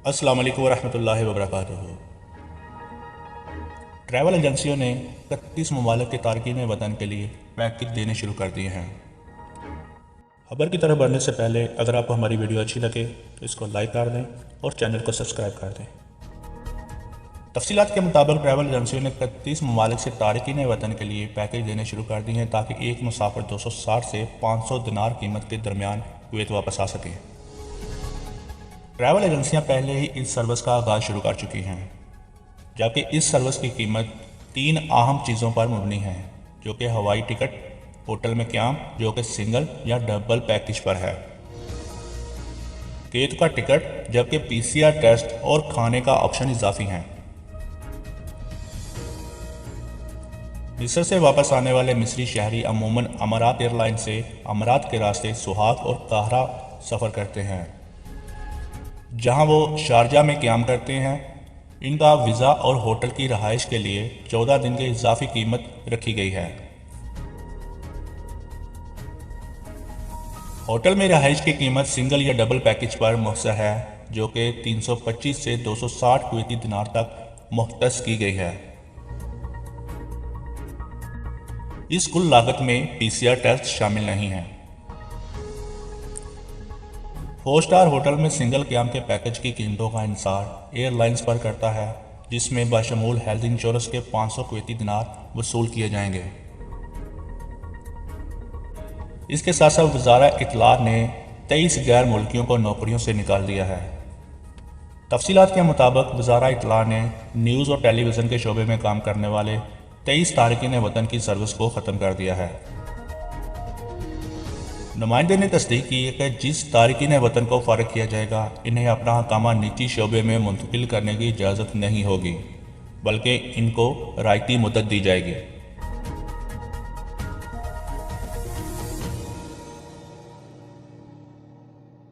अस्सलाम वालेकुम वरहमतुल्लाहि वबरकातुहू। ट्रैवल एजेंसियों ने 31 ममालिक के तारकीन वतन के लिए पैकेज देने शुरू कर दिए हैं। खबर की तरफ बढ़ने से पहले अगर आपको हमारी वीडियो अच्छी लगे तो इसको लाइक कर दें और चैनल को सब्सक्राइब कर दें। तफसीलात के मुताबिक ट्रैवल एजेंसियों ने 31 ममालिक से तारकीन वतन के लिए पैकेज देने शुरू कर दिए हैं ताकि एक मुसाफिर 260 से 500 दिनार कीमत के दरमियान कुवैत वापस आ सके। ट्रैवल एजेंसियां पहले ही इस सर्विस का आगाज़ शुरू कर चुकी हैं, जबकि इस सर्विस की कीमत 3 अहम चीज़ों पर मबनी है, जो कि हवाई टिकट, होटल में क़याम जो कि सिंगल या डबल पैकेज पर है, कुवैत का टिकट, जबकि PCR टेस्ट और खाने का ऑप्शन इजाफी हैं। मिस्र से वापस आने वाले मिस्री शहरी अमूमन अमारात एयरलाइन से अमारात के रास्ते सुहाग और काहरा सफ़र करते हैं, जहां वो शारजा में क़याम करते हैं। इनका वीज़ा और होटल की रहाइश के लिए 14 दिन की इजाफी कीमत रखी गई है। होटल में रहाइश की कीमत सिंगल या डबल पैकेज पर मुहस्सर है, जो कि 325 से 260 कुवैती दिनार तक मुख्तस की गई है। इस कुल लागत में PCR टेस्ट शामिल नहीं है। 4 स्टार होटल में सिंगल क़याम के पैकेज की कीमतों का इंसार एयरलाइंस पर करता है, जिसमें बाशमूल हेल्थ इंश्योरेंस के 500 कुवैती दिनार वसूल किए जाएंगे। इसके साथ साथ वज़ारा इत्तलात ने 23 गैर मुल्कियों को नौकरियों से निकाल दिया है। तफसीलात के मुताबिक वज़ारा इत्तलात ने न्यूज़ और टेलीविज़न के शोबे में काम करने वाले 23 तारकीन वतन की सर्विस को ख़त्म कर दिया है। नुमाइंदे ने तस्दीक की है कि जिस तारकीन वतन को फ़ारिग किया जाएगा, इन्हें अपना हकामा निजी शोबे में मुंतकिल करने की इजाज़त नहीं होगी, बल्कि इनको रायती मुद्दत दी जाएगी।